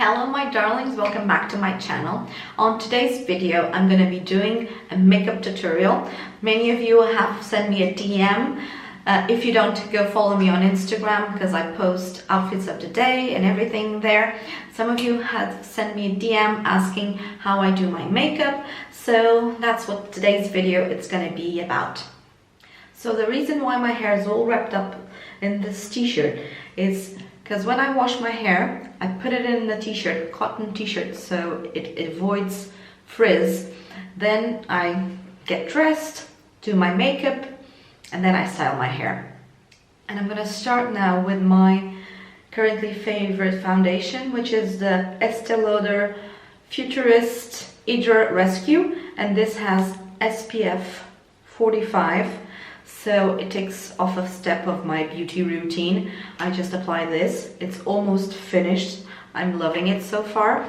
Hello my darlings, welcome back to my channel. On today's video I'm going to be doing a makeup tutorial. Many of you have sent me a DM. If you don't, go follow me on Instagram because I post outfits of the day and everything there. Some of you have sent me a DM asking how I do my makeup, so that's what today's video is going to be about. So the reason why my hair is all wrapped up in this t-shirt is because when I wash my hair, I put it in the t-shirt, cotton t-shirt, so it avoids frizz. Then I get dressed, do my makeup, and then I style my hair. And I'm gonna start now with my currently favorite foundation, which is the Estee Lauder Futurist Hydra Rescue, and this has SPF 45. So it takes off a step of my beauty routine. I just apply this. It's almost finished. I'm loving it so far.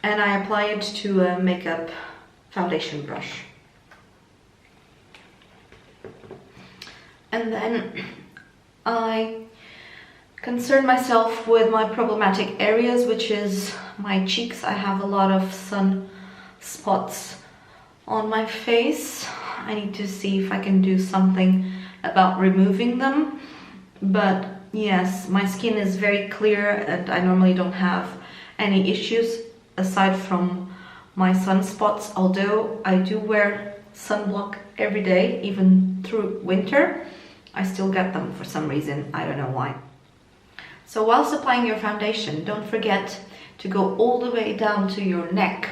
And I apply it to a makeup foundation brush. And then I concern myself with my problematic areas, which is my cheeks. I have a lot of sun spots on my face. I need to see if I can do something about removing them, but yes, my skin is very clear and I normally don't have any issues aside from my sunspots, although I do wear sunblock every day, even through winter. I still get them for some reason, I don't know why. So whilst applying your foundation, don't forget to go all the way down to your neck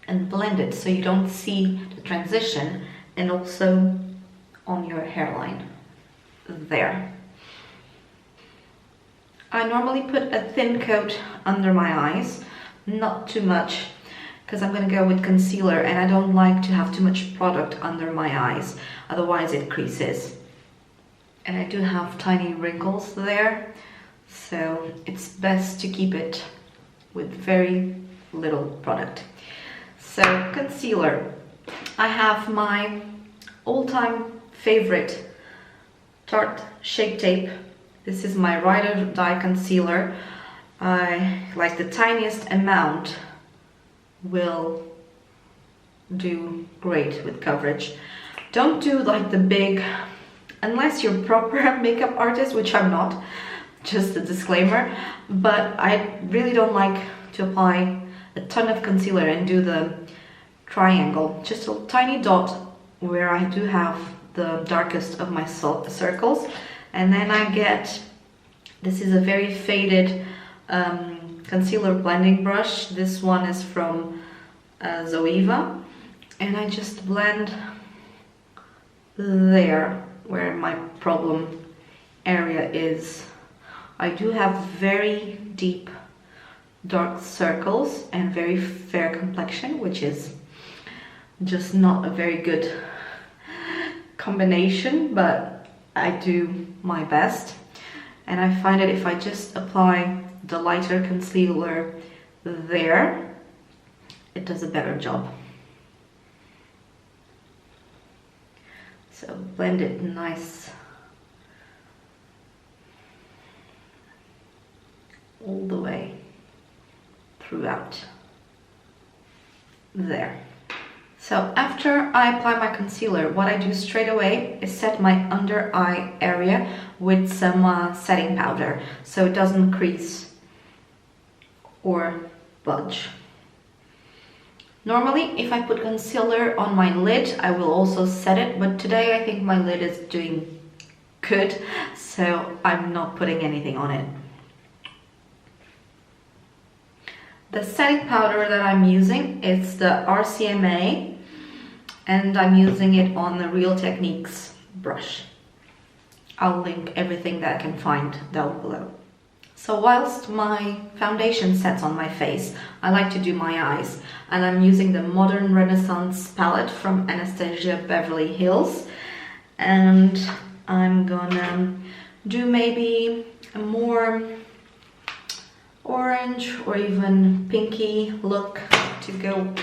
and blend it so you don't see the transition, and also on your hairline there. I normally put a thin coat under my eyes, not too much, because I'm going to go with concealer and I don't like to have too much product under my eyes, otherwise it creases. And I do have tiny wrinkles there, so it's best to keep it with very little product. So concealer. I have my all-time favorite Tarte Shape Tape. This is my ride or die concealer. I like the tiniest amount will do great with coverage. Don't do like the big, unless you're proper makeup artist, which I'm not, just a disclaimer, but I really don't like to apply a ton of concealer and do the triangle, just a tiny dot where I do have the darkest of my circles, and then I get, this is a very faded concealer blending brush. This one is from Zoeva, and I just blend there where my problem area is. I do have very deep dark circles and very fair complexion, which is just not a very good combination, but I do my best. And I find that if I just apply the lighter concealer there, it does a better job. So blend it nice all the way throughout there. So after I apply my concealer, what I do straight away is set my under eye area with some setting powder so it doesn't crease or budge. Normally, if I put concealer on my lid, I will also set it, but today I think my lid is doing good, so I'm not putting anything on it. The setting powder that I'm using is the RCMA, and I'm using it on the Real Techniques brush. I'll link everything that I can find down below. So whilst my foundation sets on my face, I like to do my eyes, and I'm using the Modern Renaissance palette from Anastasia Beverly Hills, and I'm gonna do maybe a more orange or even pinky look to go,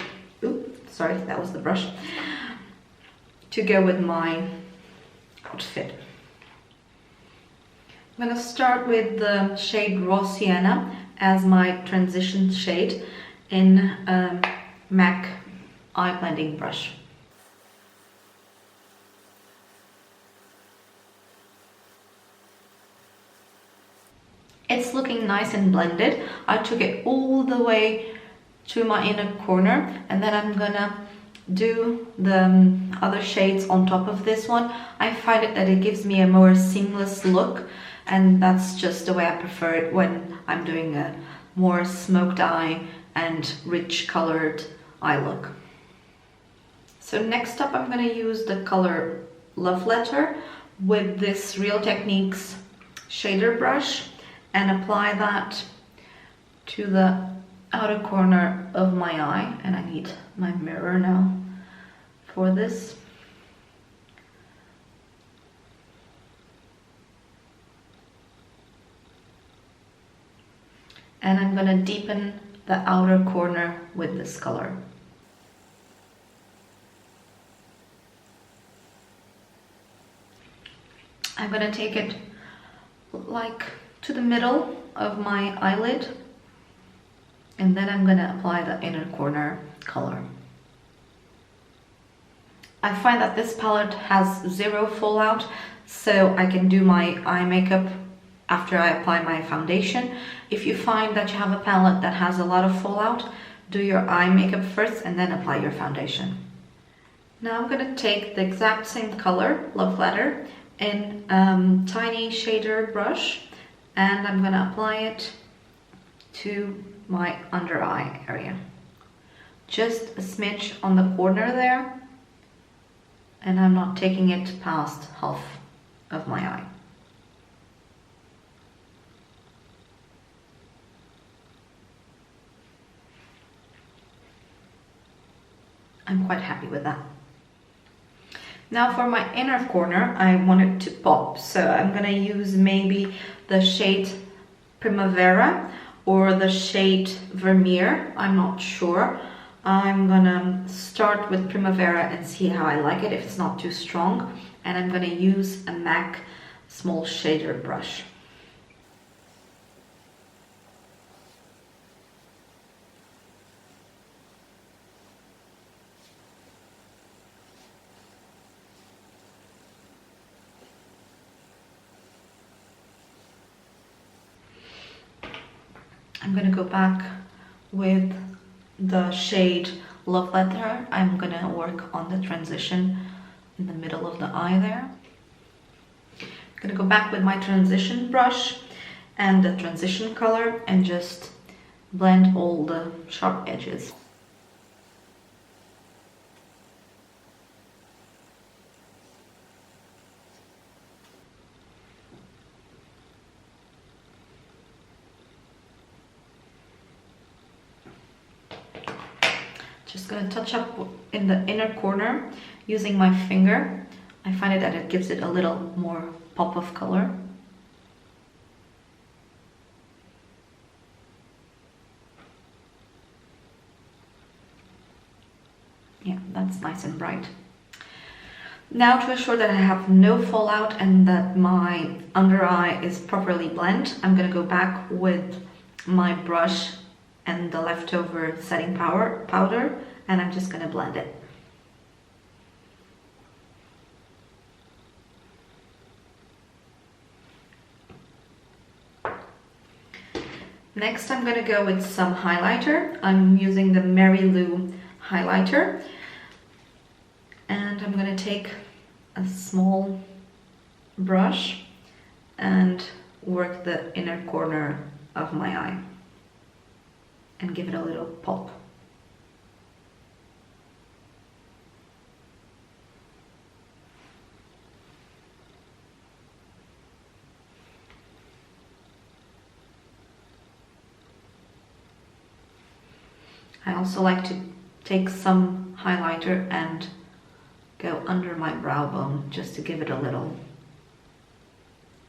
oops, sorry, that was the brush, to go with my outfit. I'm gonna start with the shade Raw Sienna, as my transition shade in MAC eye blending brush. It's looking nice and blended. I took it all the way to my inner corner, and then I'm gonna do the other shades on top of this one. I find it that it gives me a more seamless look, and that's just the way I prefer it when I'm doing a more smoked eye and rich colored eye look. So next up, I'm gonna use the color Love Letter with this Real Techniques shader brush and apply that to the outer corner of my eye. And I need my mirror now for this. And I'm gonna deepen the outer corner with this color. I'm gonna take it like to the middle of my eyelid, and then I'm gonna apply the inner corner color. I find that this palette has zero fallout, so I can do my eye makeup after I apply my foundation. If you find that you have a palette that has a lot of fallout, do your eye makeup first and then apply your foundation. Now I'm gonna take the exact same color, Love Letter, in tiny shader brush, and I'm gonna apply it to my under eye area. Just a smidge on the corner there, and I'm not taking it past half of my eye. I'm quite happy with that. Now for my inner corner, I want it to pop, so I'm gonna use maybe the shade Primavera or the shade Vermeer, I'm not sure. I'm gonna start with Primavera and see how I like it, if it's not too strong. And I'm gonna use a MAC small shader brush. I'm gonna go back with the shade Love Letter. I'm gonna work on the transition in the middle of the eye there. I'm gonna go back with my transition brush and the transition color and just blend all the sharp edges. Just gonna touch up in the inner corner using my finger. I find it that it gives it a little more pop of color. Yeah, that's nice and bright. Now to ensure that I have no fallout and that my under eye is properly blended, I'm gonna go back with my brush and the leftover setting powder, and I'm just gonna blend it. Next, I'm gonna go with some highlighter. I'm using the Mary Lou highlighter, and I'm gonna take a small brush and work the inner corner of my eye and give it a little pop. I also like to take some highlighter and go under my brow bone just to give it a little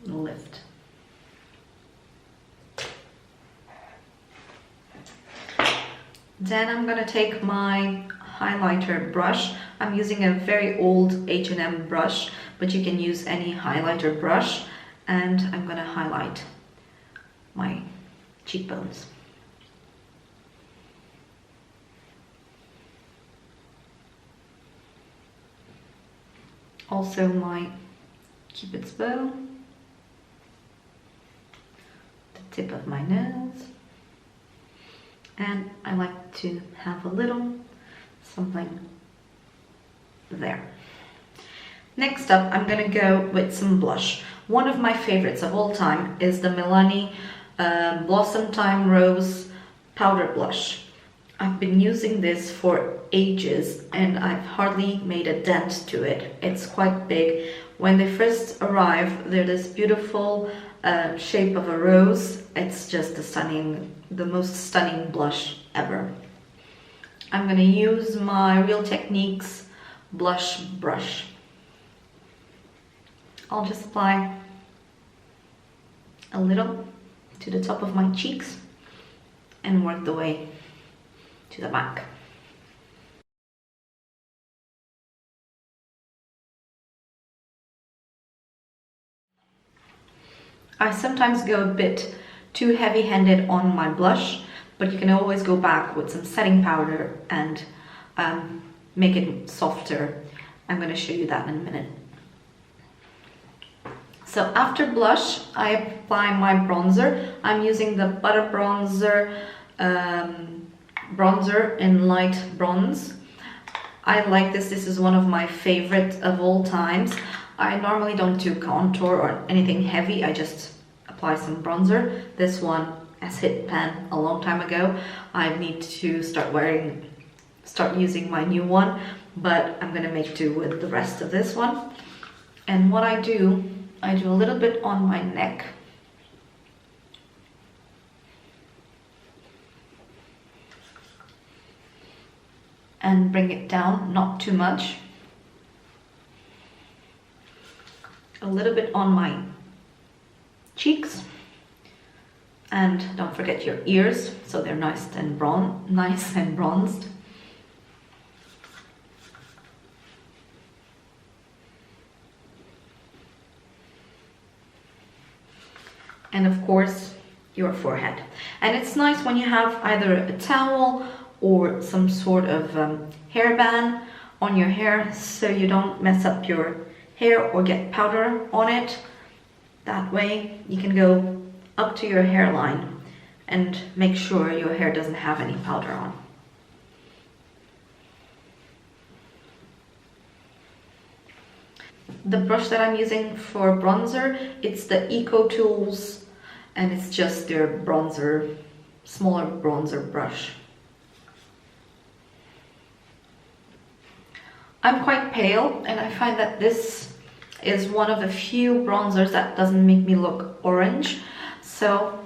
lift. Then I'm gonna take my highlighter brush. I'm using a very old H&M brush, but you can use any highlighter brush, and I'm gonna highlight my cheekbones. Also my Cupid's bow, the tip of my nose, and I like to have a little something there. Next up, I'm gonna go with some blush. One of my favorites of all time is the Milani Blossom Time Rose Powder Blush. I've been using this for ages and I've hardly made a dent to it. It's quite big. When they first arrive, they're this beautiful shape of a rose. It's just the most stunning blush ever. I'm gonna use my Real Techniques blush brush. I'll just apply a little to the top of my cheeks and work the way to the back. I sometimes go a bit too heavy-handed on my blush, but you can always go back with some setting powder and make it softer. I'm going to show you that in a minute. So after blush, I apply my bronzer. I'm using the Butter Bronzer bronzer in light bronze. I like this. This is one of my favorite of all times. I normally don't do contour or anything heavy. I just apply some bronzer. This one has hit pan a long time ago. I need to start using my new one, but I'm gonna make do with the rest of this one. And what I do a little bit on my neck. And bring it down, not too much. A little bit on my cheeks. And don't forget your ears, so they're nice and bronzed. And of course, your forehead. And it's nice when you have either a towel or some sort of hairband on your hair so you don't mess up your hair or get powder on it. That way you can go up to your hairline and make sure your hair doesn't have any powder on. The brush that I'm using for bronzer, it's the Eco Tools, and it's just their bronzer, smaller bronzer brush. I'm quite pale, and I find that this is one of the few bronzers that doesn't make me look orange, so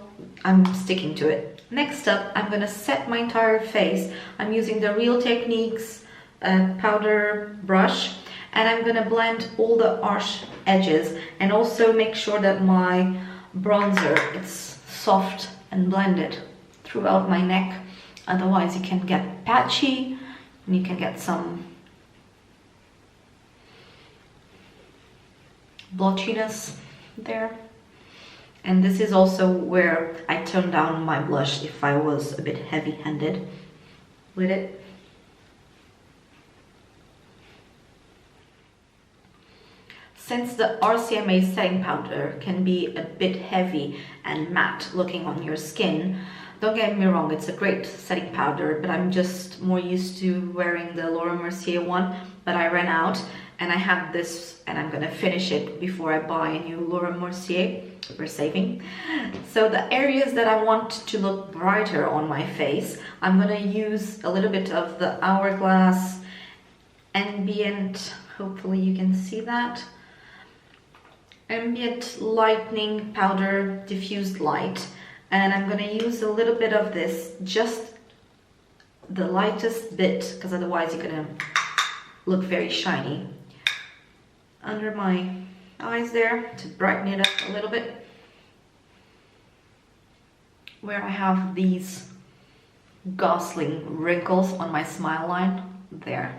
I'm sticking to it. Next up, I'm gonna set my entire face. I'm using the Real Techniques powder brush, and I'm gonna blend all the harsh edges and also make sure that my bronzer is soft and blended throughout my neck. Otherwise you can get patchy and you can get some blotchiness there. And this is also where I tone down my blush if I was a bit heavy-handed with it. Since the RCMA setting powder can be a bit heavy and matte looking on your skin, don't get me wrong, it's a great setting powder, but I'm just more used to wearing the Laura Mercier one, but I ran out and I have this and I'm gonna finish it before I buy a new Laura Mercier. We're saving. So the areas that I want to look brighter on my face, I'm gonna use a little bit of the Hourglass Ambient, hopefully you can see that, Ambient Lightening Powder Diffused Light, and I'm gonna use a little bit of this, just the lightest bit, because otherwise you're gonna look very shiny, under my eyes there to brighten it up a little bit, where I have these gosling wrinkles on my smile line there.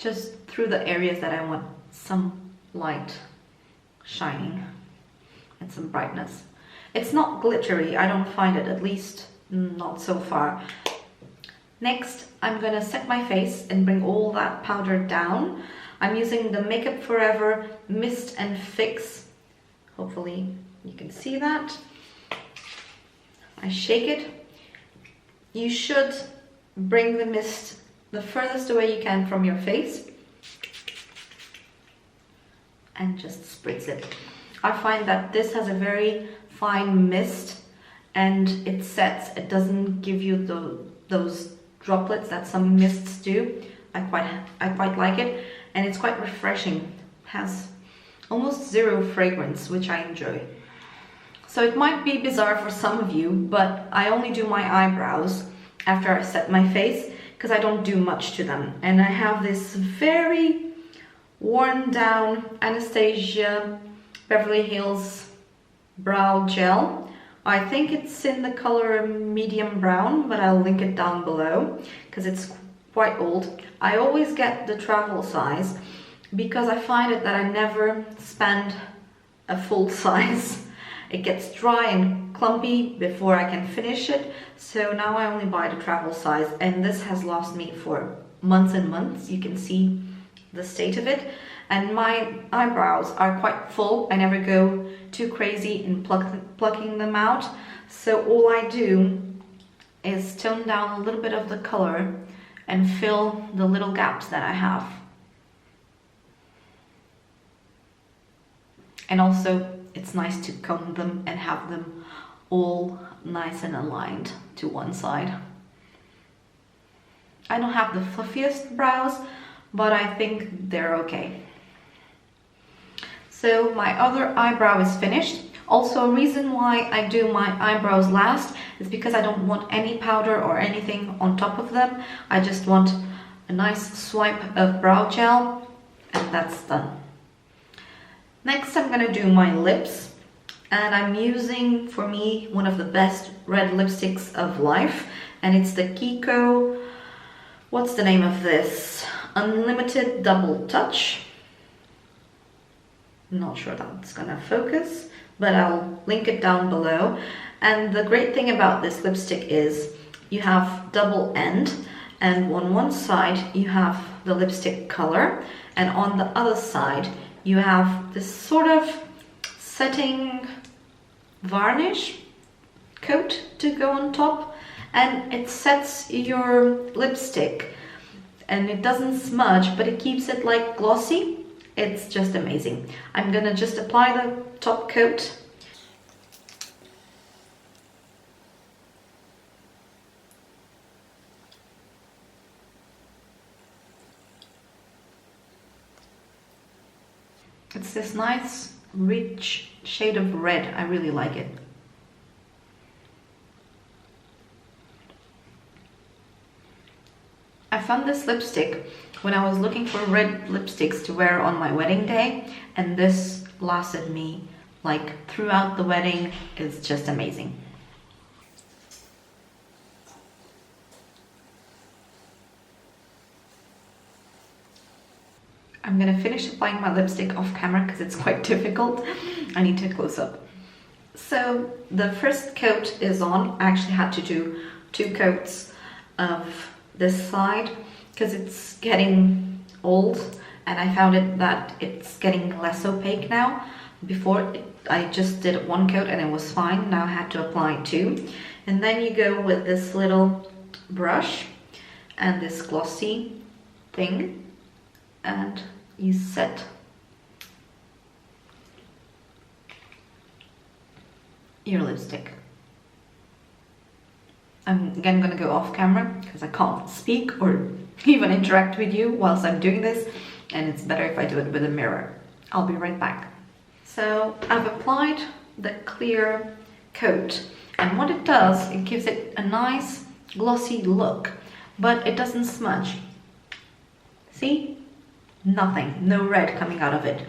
just through the areas that I want some light shining and some brightness. It's not glittery, I don't find it, at least not so far. Next, I'm gonna set my face and bring all that powder down. I'm using the Makeup Forever Mist and Fix. Hopefully you can see that. I shake it. You should bring the mist the furthest away you can from your face and just spritz it. I find that this has a very fine mist and it sets, it doesn't give you those droplets that some mists do. I quite like it, and it's quite refreshing. It has almost zero fragrance, which I enjoy. So it might be bizarre for some of you, but I only do my eyebrows after I set my face because I don't do much to them. And I have this very worn down Anastasia Beverly Hills brow gel. I think it's in the color medium brown, but I'll link it down below because it's quite old. I always get the travel size because I find it that I never spend a full size. It gets dry and clumpy before I can finish it, so now I only buy the travel size, and this has lasted me for months and months. You can see the state of it, and my eyebrows are quite full. I never go too crazy in plucking them out, so all I do is tone down a little bit of the color and fill the little gaps that I have. And also it's nice to comb them and have them all nice and aligned to one side. I don't have the fluffiest brows, but I think they're okay. So my other eyebrow is finished. Also, a reason why I do my eyebrows last is because I don't want any powder or anything on top of them. I just want a nice swipe of brow gel, and that's done. Next, I'm gonna do my lips, and I'm using, for me, one of the best red lipsticks of life, and it's the Kiko, what's the name of this? Unlimited Double Touch. I'm not sure that's gonna focus, but I'll link it down below. And the great thing about this lipstick is you have double end, and on one side you have the lipstick color, and on the other side you have this sort of setting varnish coat to go on top, and it sets your lipstick and it doesn't smudge, but it keeps it like glossy. It's just amazing. I'm gonna just apply the top coat. It's this nice, rich shade of red. I really like it. I found this lipstick when I was looking for red lipsticks to wear on my wedding day, and this lasted me like throughout the wedding. It's just amazing. I'm gonna finish applying my lipstick off camera because it's quite difficult. I need to close up. So the first coat is on. I actually had to do 2 coats of this side because it's getting old, and I found it that it's getting less opaque now. Before I just did 1 coat and it was fine. Now I had to apply 2. And then you go with this little brush and this glossy thing, and you set your lipstick. I'm again gonna go off camera because I can't speak or even interact with you whilst I'm doing this, and it's better if I do it with a mirror. I'll be right back. So I've applied the clear coat, and what it does, it gives it a nice glossy look, but it doesn't smudge. See? Nothing, no red coming out of it.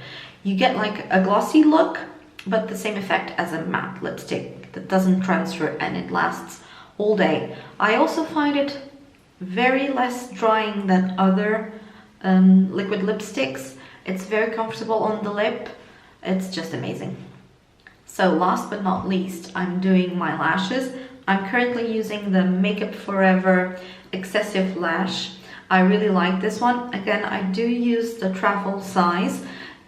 You get like a glossy look, but the same effect as a matte lipstick that doesn't transfer, and it lasts all day. I also find it very less drying than other liquid lipsticks. It's very comfortable on the lip. It's just amazing. So last but not least, I'm doing my lashes. I'm currently using the Makeup Forever Excessive Lash. I really like this one. Again, I do use the travel size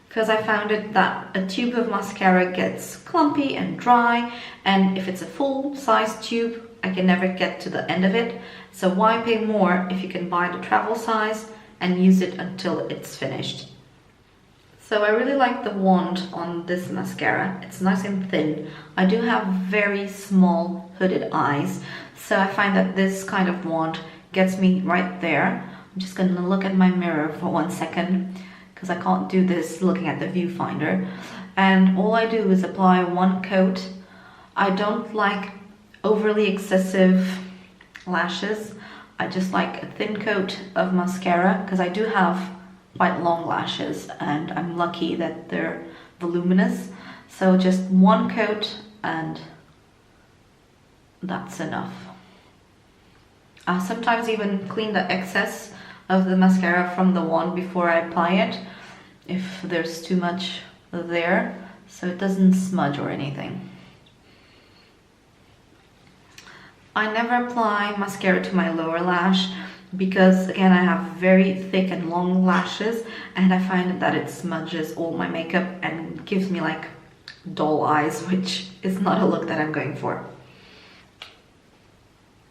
because I found it that a tube of mascara gets clumpy and dry, and if it's a full size tube, I can never get to the end of it. So why pay more if you can buy the travel size and use it until it's finished? So I really like the wand on this mascara. It's nice and thin. I do have very small hooded eyes, so I find that this kind of wand gets me right there. I'm just gonna look at my mirror for 1 second because I can't do this looking at the viewfinder. And all I do is apply one coat. I don't like overly excessive lashes. I just like a thin coat of mascara because I do have quite long lashes and I'm lucky that they're voluminous. So just one coat and that's enough. I sometimes even clean the excess of the mascara from the wand before I apply it if there's too much there, so it doesn't smudge or anything. I never apply mascara to my lower lash because again I have very thick and long lashes and I find that it smudges all my makeup and gives me like doll eyes, which is not a look that I'm going for.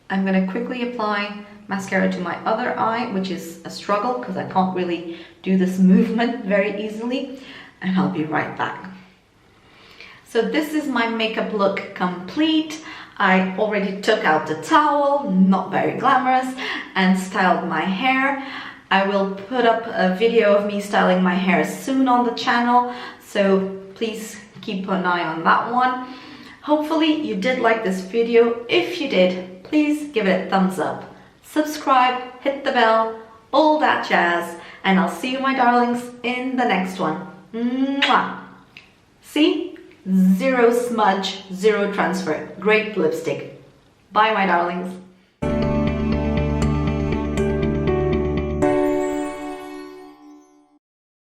I'm going to quickly apply mascara to my other eye, which is a struggle because I can't really do this movement very easily, and I'll be right back. So this is my makeup look complete. I already took out the towel, not very glamorous, and styled my hair. I will put up a video of me styling my hair soon on the channel, so please keep an eye on that one. Hopefully you did like this video. If you did, please give it a thumbs up. Subscribe, hit the bell, all that jazz, and I'll see you, my darlings, in the next one. Mwah! See? Zero smudge, zero transfer. Great lipstick. Bye, my darlings.